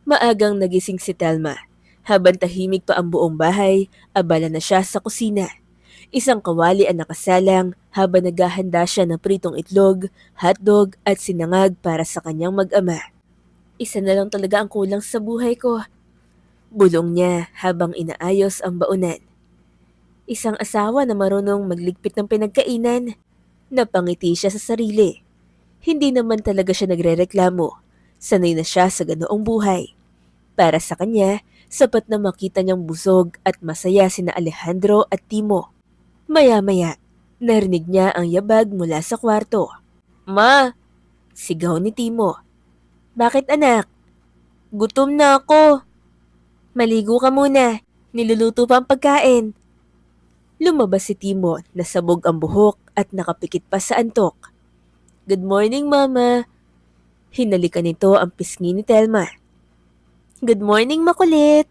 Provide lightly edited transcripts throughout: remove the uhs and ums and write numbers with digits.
Maagang nagising si Telma. Habang tahimik pa ang buong bahay, abala na siya sa kusina. Isang kawali ang nakasalang habang naghahanda siya ng pritong itlog, hotdog at sinangag para sa kanyang mag-ama. Isa na lang talaga ang kulang sa buhay ko. Bulong niya habang inaayos ang baunan. Isang asawa na marunong magligpit ng pinagkainan. Napangiti siya sa sarili. Hindi naman talaga siya nagrereklamo. Sanay na siya sa ganoong buhay. Para sa kanya, sapat na makita niyang busog at masaya sina Alejandro at Timo. Maya-maya, narinig niya ang yabag mula sa kwarto. Ma! Sigaw ni Timo. Bakit anak? Gutom na ako. Maligo ka muna. Niluluto pa ang pagkain. Lumabas si Timo, nasabog ang buhok at nakapikit pa sa antok. Good morning, Mama. Hinalikan nito ang pisngi ni Telma. Good morning, makulit.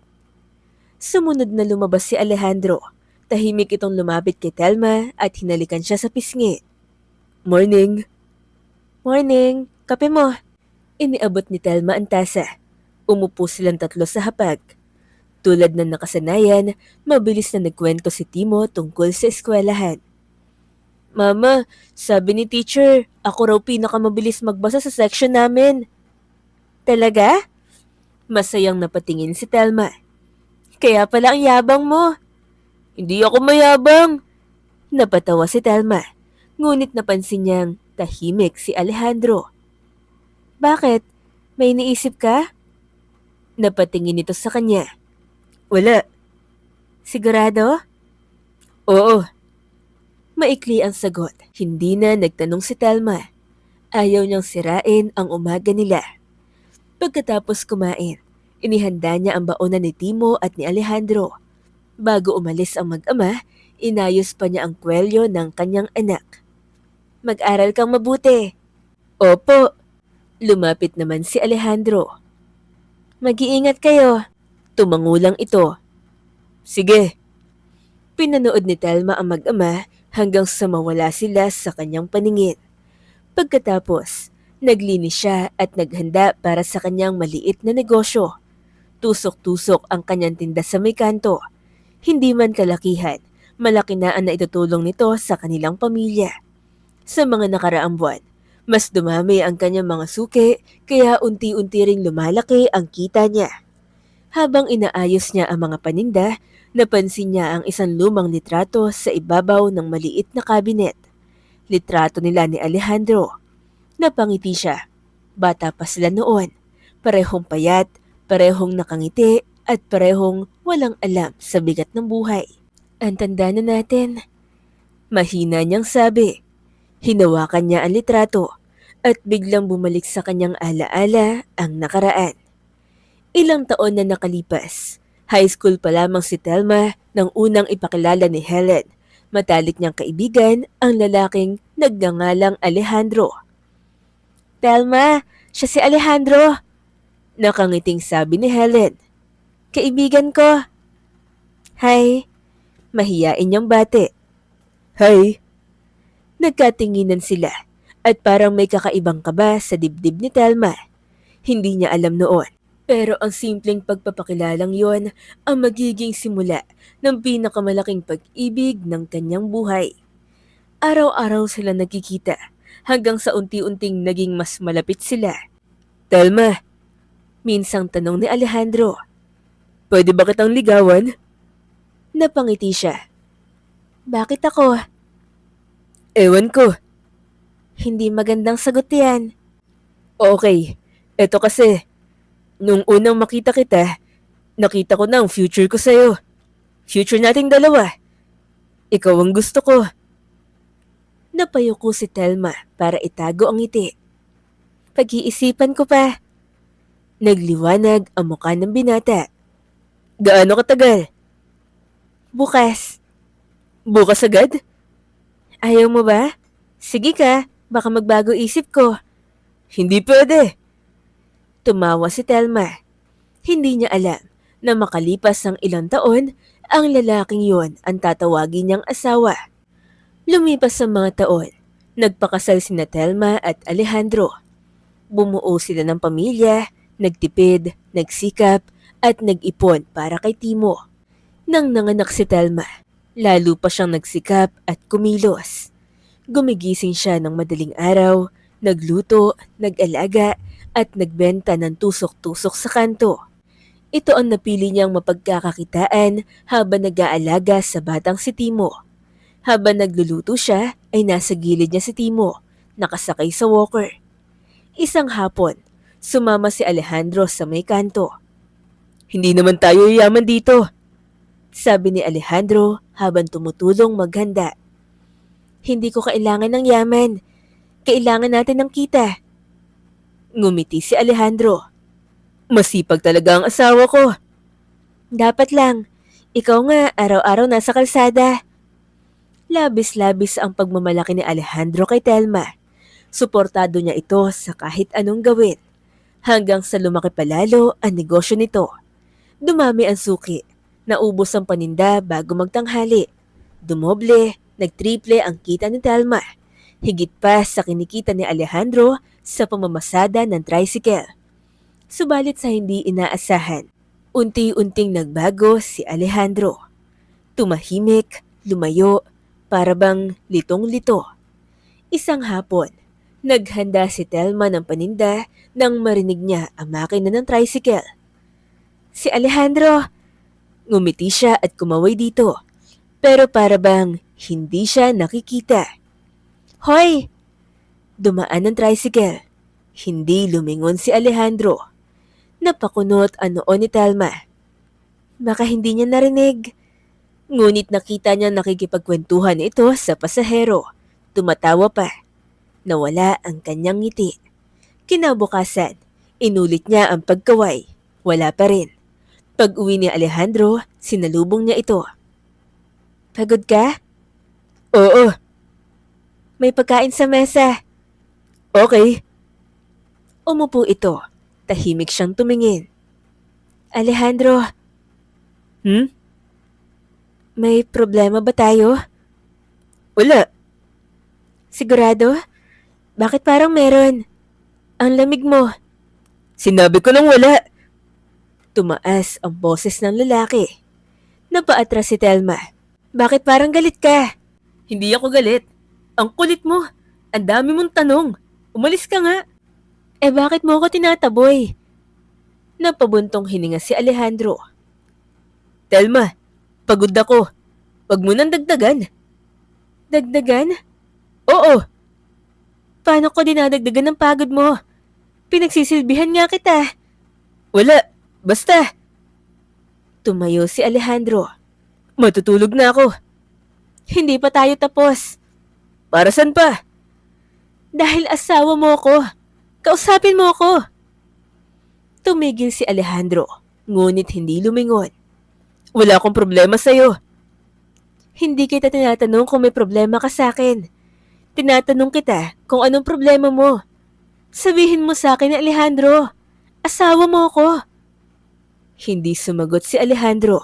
Sumunod na lumabas si Alejandro. Tahimik itong lumapit kay Telma at hinalikan siya sa pisngi. Morning. Morning. Kape mo. Iniabot ni Telma ang tasa. Umupo silang tatlo sa hapag. Tulad ng nakasanayan, mabilis na nagkwento si Timo tungkol sa eskwelahan. Mama, sabi ni teacher, ako raw pinakamabilis magbasa sa section namin. Talaga? Masayang napatingin si Telma. Kaya pala ang yabang mo. Hindi ako mayabang. Napatawa si Telma. Ngunit napansin niyang tahimik si Alejandro. Bakit? May iniisip ka? Napatingin ito sa kanya. Wala. Sigurado? Oo. Maikli ang sagot. Hindi na nagtanong si Telma. Ayaw niyang sirain ang umaga nila. Pagkatapos kumain, inihanda niya ang baonan ni Timo at ni Alejandro. Bago umalis ang mag-ama, inayos pa niya ang kwelyo ng kanyang anak. Mag-aral kang mabuti. Opo. Lumapit naman si Alejandro. Mag-iingat kayo. Tumangulang ito. Sige. Pinanood ni Telma ang mag-ama hanggang sa mawala sila sa kanyang paningin. Pagkatapos, naglinis siya at naghanda para sa kanyang maliit na negosyo. Tusok-tusok ang kanyang tinda sa may kanto. Hindi man kalakihan, malaki na ang naitutulong nito sa kanilang pamilya. Sa mga nakaraang buwan, mas dumami ang kanyang mga suki kaya unti-unti ring lumalaki ang kita niya. Habang inaayos niya ang mga paninda, napansin niya ang isang lumang litrato sa ibabaw ng maliit na kabinet. Litrato nila ni Alejandro. Napangiti siya. Bata pa sila noon. Parehong payat, parehong nakangiti, at parehong walang alam sa bigat ng buhay. Ang tanda na natin. Mahina niyang sabi. Hinawakan niya ang litrato at biglang bumalik sa kanyang alaala ang nakaraan. Ilang taon na nakalipas. High school pa lamang si Telma nang unang ipakilala ni Helen. Matalik niyang kaibigan ang lalaking nagngangalang Alejandro. Telma, siya si Alejandro. Nakangiting sabi ni Helen. Kaibigan ko. Hi. Mahiyain niyang bate. Hi. Nagkatinginan sila at parang may kakaibang kaba sa dibdib ni Telma. Hindi niya alam noon. Pero ang simpleng pagpapakilalang yon ang magiging simula ng pinakamalaking pag-ibig ng kanyang buhay. Araw-araw sila nagkikita hanggang sa unti-unting naging mas malapit sila. Telma, minsang tanong ni Alejandro. Pwede ba kitang ligawan? Napangiti siya. Bakit ako? Ewan ko. Hindi magandang sagot yan. Okay, eto kasi. Nung unang makita kita, nakita ko na ang future ko sa'yo. Future nating dalawa. Ikaw ang gusto ko. Napayuko si Telma para itago ang ngiti. Pag-iisipan ko pa. Nagliwanag ang mukha ng binata. Gaano katagal? Bukas. Bukas agad? Ayaw mo ba? Sige ka, baka magbago isip ko. Hindi pwede. Tumawa si Telma. Hindi niya alam na makalipas ng ilang taon, ang lalaking yon ang tatawagin niyang asawa. Lumipas ang mga taon, nagpakasal sina Telma at Alejandro. Bumuo sila ng pamilya, Nagtipid, nagsikap, at nag-ipon para kay Timo. Nang nanganak si Telma, lalo pa siyang nagsikap at kumilos. Gumigising siya ng madaling araw, nagluto, nag-alaga, at nagbenta ng tusok-tusok sa kanto. Ito ang napili niyang mapagkakakitaan habang nag-aalaga sa batang si Timo. Habang nagluluto siya, ay nasa gilid niya si Timo, nakasakay sa walker. Isang hapon, sumama si Alejandro sa may kanto. Hindi naman tayo yaman dito, sabi ni Alejandro habang tumutulong maghanda. Hindi ko kailangan ng yaman. Kailangan natin ng kita. Ngumiti si Alejandro. Masipag talaga ang asawa ko. Dapat lang. Ikaw nga araw-araw nasa kalsada. Labis-labis ang pagmamalaki ni Alejandro kay Telma. Suportado niya ito sa kahit anong gawin. Hanggang sa lumaki palalo ang negosyo nito. Dumami ang suki. Naubos ang paninda bago magtanghali. Dumoble, nagtriple ang kita ni Telma. Higit pa sa kinikita ni Alejandro sa pamamasada ng tricycle. Subalit sa hindi inaasahan, unti-unting nagbago si Alejandro. Tumahimik, lumayo, para bang litong-lito. Isang hapon, naghanda si Telma ng paninda nang marinig niya ang makina ng tricycle. Si Alejandro! Ngumiti siya at kumaway dito. Pero para bang hindi siya nakikita. Hoy! Dumaan ang tricycle. Hindi lumingon si Alejandro. Napakunot ang noo ni Telma. Baka hindi niya narinig. Ngunit nakita niya nakikipagkwentuhan ito sa pasahero. Tumatawa pa. Nawala ang kanyang ngiti. Kinabukasan, inulit niya ang pagkaway. Wala pa rin. Pag-uwi ni Alejandro, sinalubong niya ito. Pagod ka? Oo. May pagkain sa mesa. Okay. Umupo ito. Tahimik siyang tumingin. Alejandro. May problema ba tayo? Wala. Sigurado? Bakit parang meron? Ang lamig mo. Sinabi ko nang wala. Tumaas ang boses ng lalaki. Napaatras si Telma. Bakit parang galit ka? Hindi ako galit. Ang kulit mo. Ang dami mong tanong. Umalis ka nga. Eh bakit mo ako tinataboy? Napabuntong hininga si Alejandro. Telma, pagod ako. Wag mo nang dagdagan. Dagdagan? Oo. Paano ko dinadagdagan ng pagod mo? Pinagsisilbihan nga kita. Wala. Basta. Tumayo si Alejandro. Matutulog na ako. Hindi pa tayo tapos. Para saan pa? Dahil asawa mo ako. Kausapin mo ako. Tumigil si Alejandro, ngunit hindi lumingon. Wala akong problema sa'yo. Hindi kita tinatanong kung may problema ka sa akin. Tinatanong kita kung anong problema mo. Sabihin mo sa akin, Alejandro. Asawa mo ako. Hindi sumagot si Alejandro.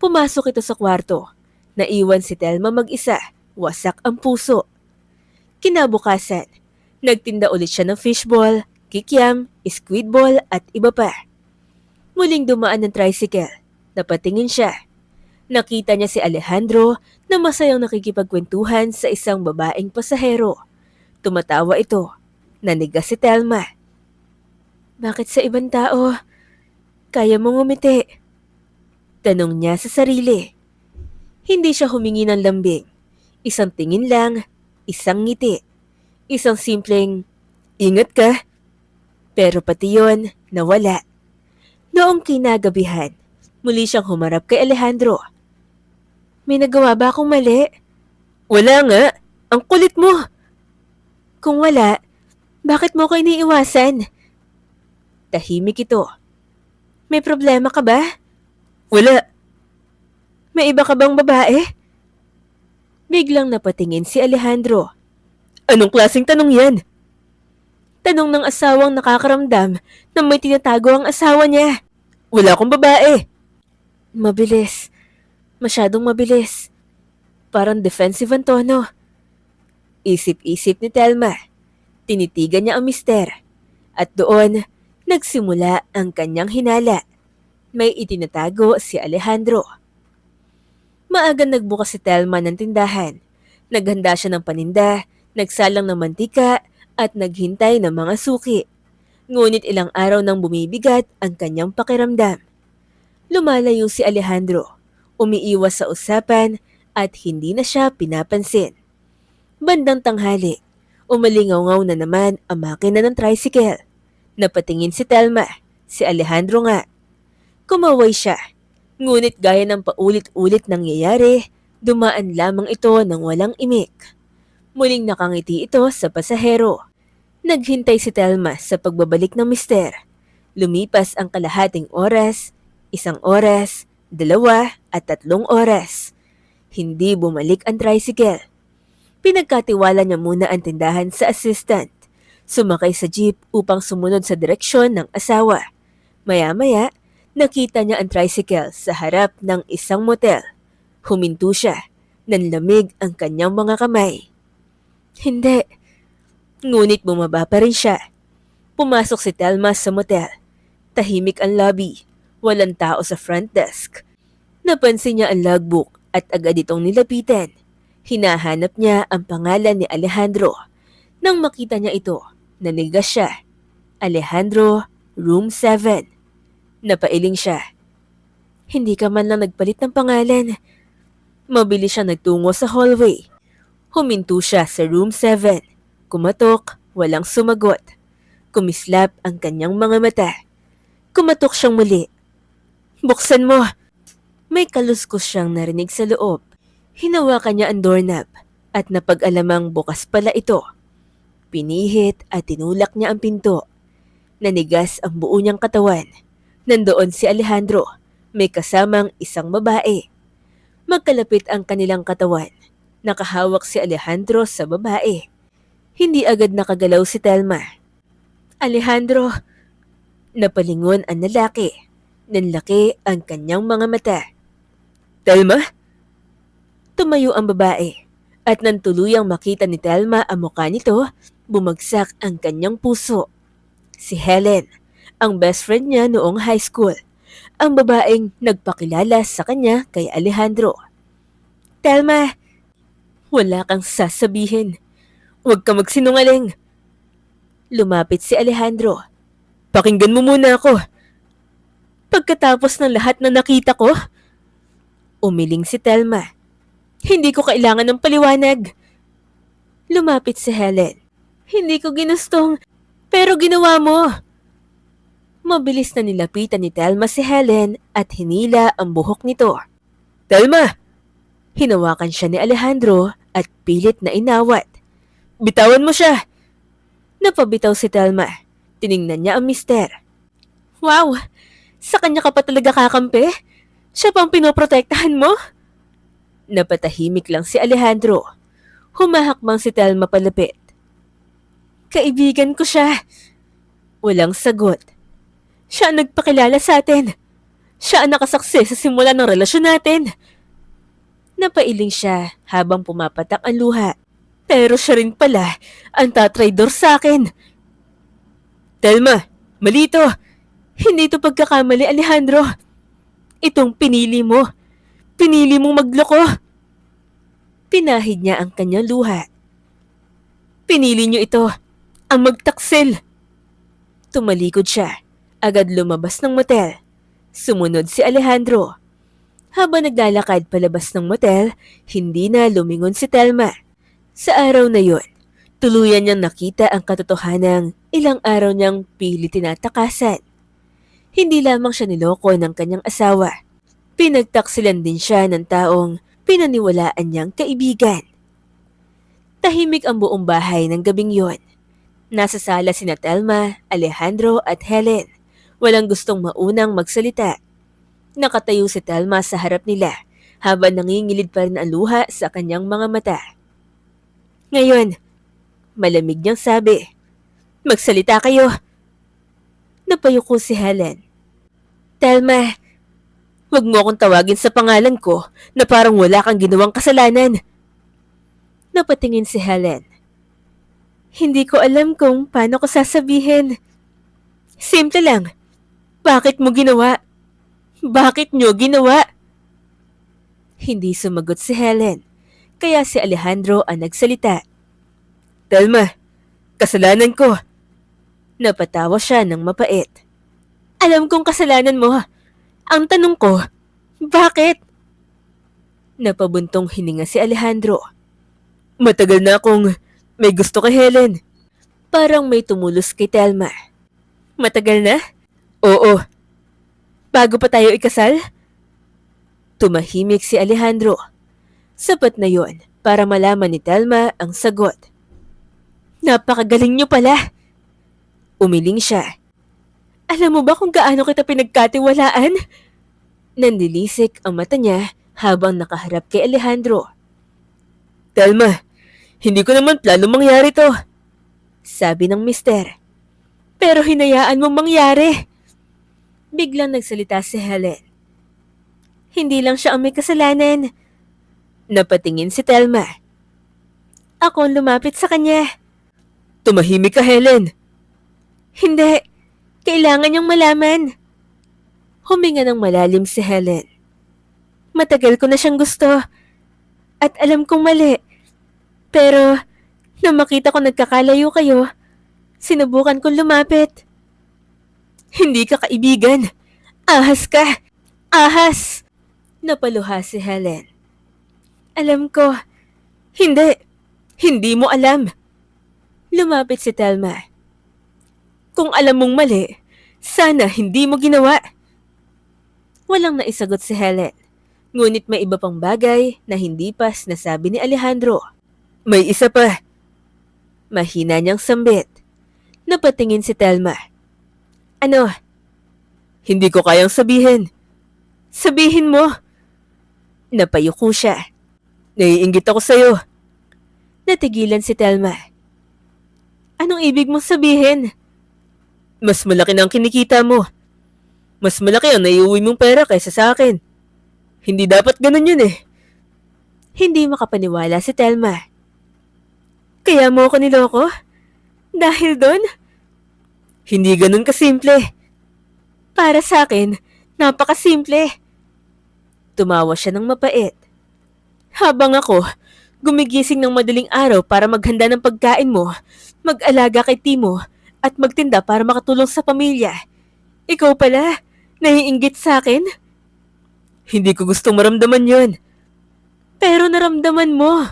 Pumasok ito sa kwarto. Naiwan si Telma mag-isa. Wasak ang puso. Kinabukasan, nagtinda ulit siya ng fishball, kikiam, squidball at iba pa. Muling dumaan ng tricycle. Napatingin siya. Nakita niya si Alejandro na masayang nakikipagkwentuhan sa isang babaeng pasahero. Tumatawa ito. Nanigas si Telma. Bakit sa ibang tao, kaya mong ngumiti? Tanong niya sa sarili. Hindi siya humingi ng lambing. Isang tingin lang, isang ngiti. Isang simpleng, ingat ka. Pero pati yon, nawala. Noong kinagabihan, muli siyang humarap kay Alejandro. May nagawa ba akong mali? Wala nga. Ang kulit mo. Kung wala, bakit mo ko iniiwasan? Tahimik ito. May problema ka ba? Wala. May iba ka bang babae? Biglang napatingin si Alejandro. Anong klaseng tanong yan? Tanong ng asawang nakakaramdam na may tinatago ang asawa niya. Wala akong babae. Mabilis. Masyadong mabilis. Parang defensive ang tono. Isip-isip ni Telma. Tinitigan niya ang mister. At doon, Nagsimula ang kanyang hinala. May itinatago si Alejandro. Maagang nagbukas si Telma ng tindahan. Naghanda siya ng paninda, nagsalang ng mantika at naghintay ng mga suki. Ngunit ilang araw nang bumibigat ang kanyang pakiramdam. Lumalayo si Alejandro, umiiwas sa usapan at hindi na siya pinapansin. Bandang tanghali, umalingaw na naman ang makina ng tricycle. Napatingin si Telma, si Alejandro nga. Kumaway siya, ngunit gaya ng paulit-ulit nangyayari, dumaan lamang ito ng walang imik. Muling nakangiti ito sa pasahero. Naghintay si Telma sa pagbabalik ng mister. Lumipas ang kalahating oras, 1 oras, 2 at 3 oras. Hindi bumalik ang tricycle. Pinagkatiwala niya muna ang tindahan sa assistant. Sumakay sa jeep upang sumunod sa direksyon ng asawa. Maya-maya, nakita niya ang tricycle sa harap ng isang motel. Huminto siya. Nanlamig ang kanyang mga kamay. Hindi. Ngunit bumaba pa rin siya. Pumasok si Telma sa motel. Tahimik ang lobby. Walang tao sa front desk. Napansin niya ang logbook at agad itong nilapitan. Hinahanap niya ang pangalan ni Alejandro. Nang makita niya ito, nanigas siya. Alejandro, room 7. Napailing siya. Hindi ka man lang nagpalit ng pangalan. Mabilis siya nagtungo sa hallway. Huminto siya sa room 7. Kumatok, walang sumagot. Kumislap ang kanyang mga mata. Kumatok siyang muli. Buksan mo! May kaluskos siyang narinig sa loob. Hinawakan niya ang doorknob at napag-alamang bukas pala ito. Pinihit at tinulak niya ang pinto. Nanigas ang buo niyang katawan. Nandoon si Alejandro, may kasamang isang babae. Magkalapit ang kanilang katawan. Nakahawak si Alejandro sa babae. Hindi agad nakagalaw si Telma. Alejandro! Napalingon ang lalaki. Nanlaki ang kanyang mga mata. Telma? Tumayo ang babae. At nang tuluyang makita ni Telma ang mukha nito, bumagsak ang kanyang puso. Si Helen, ang best friend niya noong high school. Ang babaeng nagpakilala sa kanya kay Alejandro. Telma, wala kang sasabihin. Huwag ka magsinungaling. Lumapit si Alejandro. Pakinggan mo muna ako. Pagkatapos ng lahat na nakita ko, umiling si Telma. Hindi ko kailangan ng paliwanag. Lumapit si Helen. Hindi ko ginustong, pero ginawa mo. Mabilis na nilapitan ni Telma si Helen at hinila ang buhok nito. Telma! Hinawakan siya ni Alejandro at pilit na inawat. Bitawan mo siya! Napabitaw si Telma. Tiningnan niya ang mister. Wow! Sa kanya ka pa talaga kakampi? Siya pang pinoprotektahan mo? Napatahimik lang si Alejandro. Humahakbang si Telma palapit. Kaibigan ko siya. Walang sagot. Siya ang nagpakilala sa atin. Siya ang nakasaksi sa simula ng relasyon natin. Napailing siya habang pumapatak ang luha. Pero siya rin pala ang tatraydor sa akin. Telma, mali ito. Hindi ito pagkakamali, Alejandro. Itong pinili mo. Pinili mong magloko. Pinahid niya ang kanyang luha. Pinili niyo ito, ang magtaksil. Tumalikod siya. Agad lumabas ng motel. Sumunod si Alejandro. Habang naglalakad palabas ng motel, hindi na lumingon si Telma. Sa araw na yon, tuluyan niyang nakita ang katotohanang ilang araw niyang pilit tinatakasan. Hindi lamang siya niloko ng kanyang asawa. Pinagtaksilan din siya ng taong pinaniwalaan niyang kaibigan. Tahimik ang buong bahay ng gabing yon. Nasa sala sina Telma, Alejandro at Helen. Walang gustong maunang magsalita. Nakatayo si Telma sa harap nila habang nangingilid pa rin ang luha sa kanyang mga mata. Ngayon, malamig niyang sabi, magsalita kayo. Napayuko si Helen. Telma, wag mo akong tawagin sa pangalan ko na parang wala kang ginawang kasalanan. Napatingin si Helen. Hindi ko alam kung paano ko sasabihin. Simple lang. Bakit mo ginawa? Bakit nyo ginawa? Hindi sumagot si Helen, kaya si Alejandro ang nagsalita. Telma, kasalanan ko. Napatawa siya ng mapait. Alam kong kasalanan mo. Ang tanong ko, bakit? Napabuntong hininga si Alejandro. Matagal na akong may gusto kay Helen. Parang may tumulos kay Telma. Matagal na? Oo. Bago pa tayo ikasal? Tumahimik si Alejandro. Sapat na yon para malaman ni Telma ang sagot. Napakagaling niyo pala. Umiling siya. Alam mo ba kung gaano kita pinagkatiwalaan? Nanlilisik ang mata niya habang nakaharap kay Alejandro. Telma, hindi ko naman plano mangyari to. Sabi ng mister. Pero hinayaan mong mangyari. Biglang nagsalita si Helen. Hindi lang siya ang may kasalanan. Napatingin si Telma. Ako ang lumapit sa kanya. Tumahimik ka, Helen. Hindi. Kailangan niyang malaman. Huminga ng malalim si Helen. Matagal ko na siyang gusto. At alam kong mali. Pero, nang makita ko nagkakalayo kayo, sinubukan kong lumapit. Hindi ka kaibigan. Ahas ka. Ahas! Napaluha si Helen. Alam ko. Hindi. Hindi mo alam. Lumapit si Telma. Kung alam mong mali, sana hindi mo ginawa. Walang naisagot si Helen. Ngunit may iba pang bagay na hindi pa nasabi ni Alejandro. May isa pa. Mahina niyang sambit. Napatingin si Telma. Ano? Hindi ko kayang sabihin. Sabihin mo. Napayuko siya. Naiinggit ako sa'yo. Natigilan si Telma. Anong ibig mong sabihin? Mas malaki na ang kinikita mo. Mas malaki ang naiuwi mong pera kaysa sa akin. Hindi dapat ganun yun eh. Hindi makapaniwala si Telma. Kaya mo ako niloko? Dahil doon? Hindi ganun kasimple. Para sa akin, napakasimple. Tumawa siya ng mapait. Habang ako, gumigising ng madaling araw para maghanda ng pagkain mo, mag-alaga kay Timo, at magtinda para makatulong sa pamilya. Ikaw pala, naiinggit sa akin? Hindi ko gustong maramdaman yun. Pero naramdaman mo.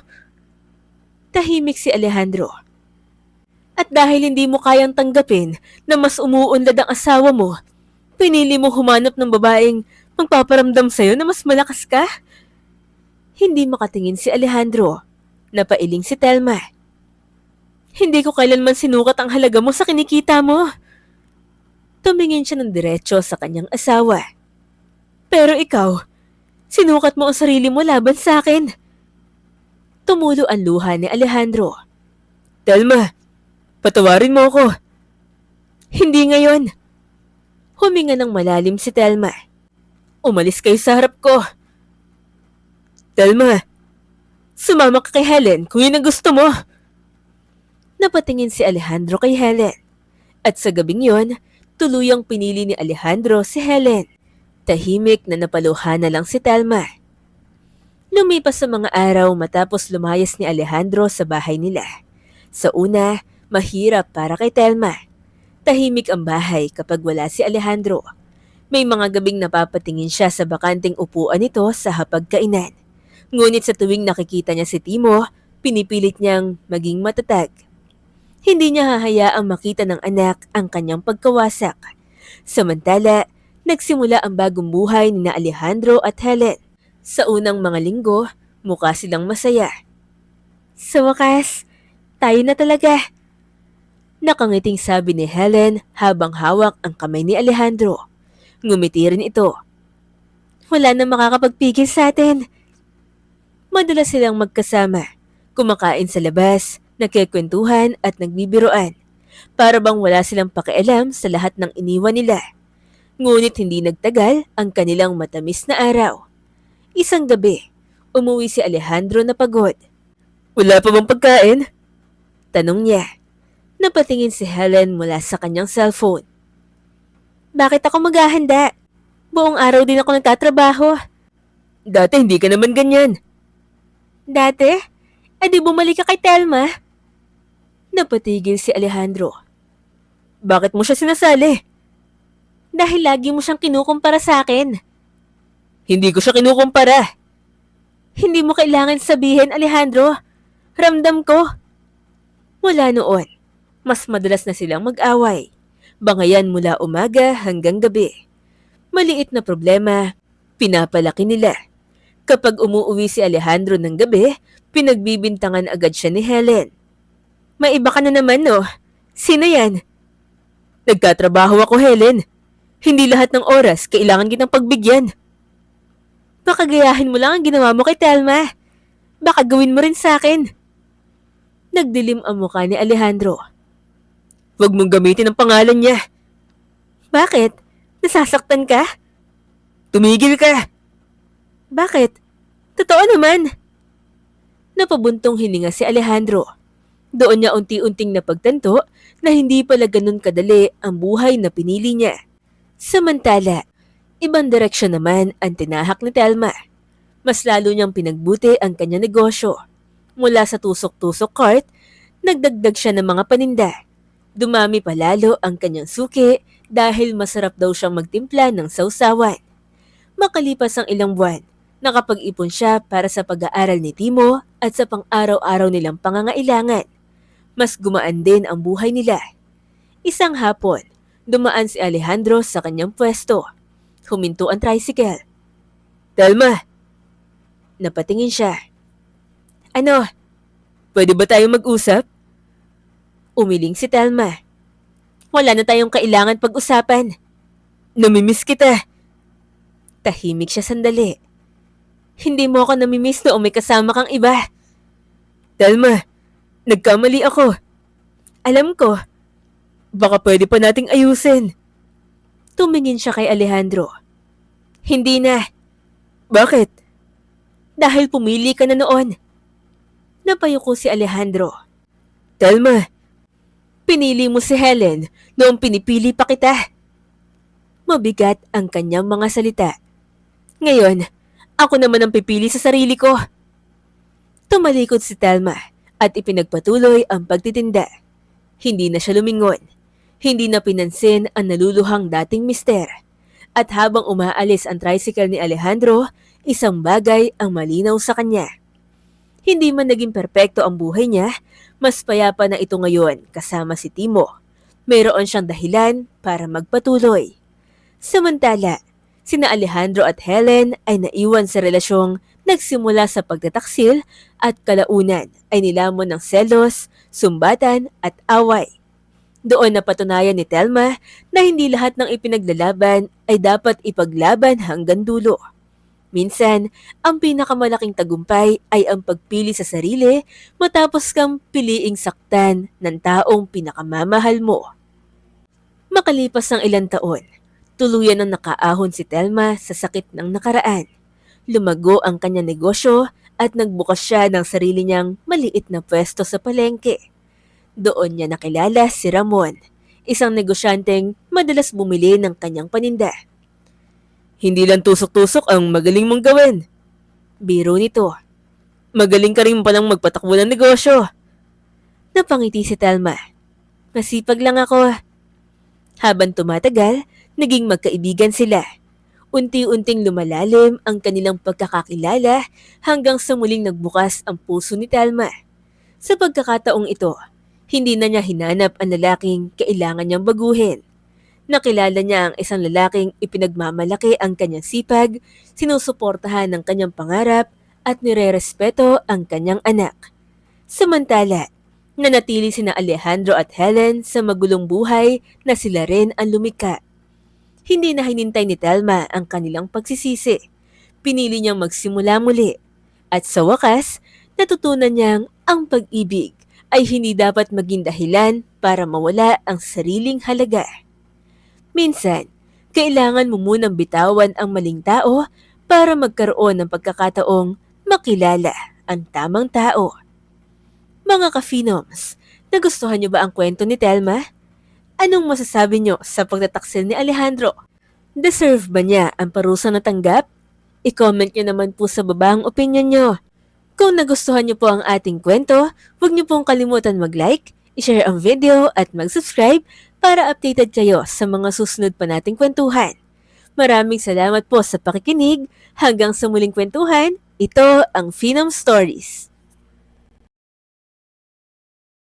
Tahimik si Alejandro. At dahil hindi mo kayang tanggapin na mas umuunlad ang asawa mo, pinili mo humanap ng babaeng magpaparamdam sa'yo na mas malakas ka? Hindi makatingin si Alejandro. Napailing si Telma. Hindi ko kailanman sinukat ang halaga mo sa kinikita mo. Tumingin siya ng diretso sa kanyang asawa. Pero ikaw, sinukat mo ang sarili mo laban sa akin. Tumulo ang luha ni Alejandro. Telma, patawarin mo ako. Hindi ngayon. Huminga ng malalim si Telma. Umalis kayo sa harap ko. Telma, sumama ka kay Helen kung yun ang gusto mo. Napatingin si Alejandro kay Helen. At sa gabing yon, tuluyang pinili ni Alejandro si Helen. Tahimik na napaluha na lang si Telma. Lumipas sa mga araw matapos lumayas ni Alejandro sa bahay nila. Sa una, mahirap para kay Telma. Tahimik ang bahay kapag wala si Alejandro. May mga gabing napapatingin siya sa bakanting upuan nito sa hapagkainan. Ngunit sa tuwing nakikita niya si Timo, pinipilit niyang maging matatag. Hindi niya hahayaang makita ng anak ang kanyang pagkawasak. Samantala, nagsimula ang bagong buhay ni Alejandro at Helen. Sa unang mga linggo, mukha silang masaya. Sa wakas, tayo na talaga. Nakangiting sabi ni Helen habang hawak ang kamay ni Alejandro. Ngumiti rin ito. Wala na makakapagpigil sa atin. Madalas silang magkasama, kumakain sa labas, nagkikwentuhan at nagbibiroan. Para bang wala silang pakialam sa lahat ng iniwan nila. Ngunit hindi nagtagal ang kanilang matamis na araw. Isang gabi, umuwi si Alejandro na pagod. Wala pa bang pagkain? Tanong niya. Napatingin si Helen mula sa kanyang cellphone. Bakit ako maghahanda? Buong araw din ako nagtatrabaho. Dati hindi ka naman ganyan. Dati? Di bumalik ka kay Telma? Napatigil si Alejandro. Bakit mo siya sinasali? Dahil lagi mo siyang kinukumpara sa akin. Hindi ko siya kinukumpara. Hindi mo kailangan sabihin, Alejandro. Ramdam ko. Mula noon, mas madalas na silang mag-away. Bangayan mula umaga hanggang gabi. Maliit na problema, pinapalaki nila. Kapag umuwi si Alejandro ng gabi, pinagbibintangan agad siya ni Helen. May iba ka na naman, no? Sino yan? Nagtatrabaho ako, Helen. Hindi lahat ng oras kailangan kitang pagbigyan. Baka gayahin mo lang ang ginawa mo kay Telma. Baka gawin mo rin sa akin. Nagdilim ang mukha ni Alejandro. Huwag mong gamitin ang pangalan niya. Bakit? Nasasaktan ka? Tumigil ka! Bakit? Totoo naman. Napabuntong hininga si Alejandro. Doon niya unti-unting napagtanto na hindi pala ganun kadali ang buhay na pinili niya. Samantala, ibang direksyon naman ang tinahak ni Telma. Mas lalo niyang pinagbuti ang kanyang negosyo. Mula sa tusok-tusok cart, nagdagdag siya ng mga paninda. Dumami pa lalo ang kanyang suki dahil masarap daw siyang magtimpla ng sausawan. Makalipas ang ilang buwan, nakapag-ipon siya para sa pag-aaral ni Timo at sa pang-araw-araw nilang pangangailangan. Mas gumaan din ang buhay nila. Isang hapon, dumaan si Alejandro sa kanyang pwesto. Huminto ang tricycle. Telma! Napatingin siya. Ano? Pwede ba tayong mag-usap? Umiling si Telma. Wala na tayong kailangan pag-usapan. Namimiss kita. Tahimik siya sandali. Hindi mo ako namimiss noong may kasama kang iba. Telma, nagkamali ako. Alam ko. Baka pwede pa nating ayusin. Tumingin siya kay Alejandro. Hindi na. Bakit? Dahil pumili ka na noon. Napayuko si Alejandro. Telma, pinili mo si Helen noong pinipili pa kita. Mabigat ang kanyang mga salita. Ngayon, ako naman ang pipili sa sarili ko. Tumalikod si Telma at ipinagpatuloy ang pagtitinda. Hindi na siya lumingon. Hindi na pinansin ang naluluhang dating mister. At habang umaalis ang tricycle ni Alejandro, isang bagay ang malinaw sa kanya. Hindi man naging perpekto ang buhay niya, mas payapa na ito ngayon kasama si Timo. Mayroon siyang dahilan para magpatuloy. Samantala, sina Alejandro at Helen ay naiwan sa relasyong nagsimula sa pagtataksil at kalaunan ay nilamon ng selos, sumbatan at away. Doon napatunayan ni Telma na hindi lahat ng ipinaglalaban ay dapat ipaglaban hanggang dulo. Minsan, ang pinakamalaking tagumpay ay ang pagpili sa sarili matapos kang piliing saktan ng taong pinakamamahal mo. Makalipas ng ilang taon, tuluyan ang nakaahon si Telma sa sakit ng nakaraan. Lumago ang kanyang negosyo at nagbukas siya ng sarili niyang maliit na pwesto sa palengke. Doon niya nakilala si Ramon, isang negosyanteng madalas bumili ng kanyang paninda. Hindi lang tusok-tusok ang magaling mong gawin. Biro nito. Magaling ka rin palang magpatakbo ng negosyo. Napangiti si Telma. Masipag lang ako. Habang tumatagal, naging magkaibigan sila. Unti-unting lumalalim ang kanilang pagkakakilala hanggang sa muling nagbukas ang puso ni Telma. Sa pagkakataong ito, hindi na niya hinanap ang lalaking kailangan niyang baguhin. Nakilala niya ang isang lalaking ipinagmamalaki ang kanyang sipag, sinusuportahan ang kanyang pangarap at nirerespeto ang kanyang anak. Samantala, nanatili sina Alejandro at Helen sa magulong buhay na sila rin ang lumika. Hindi na hinintay ni Telma ang kanilang pagsisisi. Pinili niyang magsimula muli. At sa wakas, natutunan niyang ang pag-ibig ay hindi dapat maging dahilan para mawala ang sariling halaga. Minsan, kailangan mo munang bitawan ang maling tao para magkaroon ng pagkakataong makilala ang tamang tao. Mga ka-Phenoms, nagustuhan niyo ba ang kwento ni Telma? Anong masasabi nyo sa pagtataksil ni Alejandro? Deserve ba niya ang parusa na tanggap? I-comment nyo naman po sa baba ang opinion nyo. Kung nagustuhan nyo po ang ating kwento, huwag nyo pong kalimutan mag-like, i-share ang video at mag-subscribe para updated kayo sa mga susunod pa nating kwentuhan. Maraming salamat po sa pakikinig. Hanggang sa muling kwentuhan, ito ang Phenom Stories.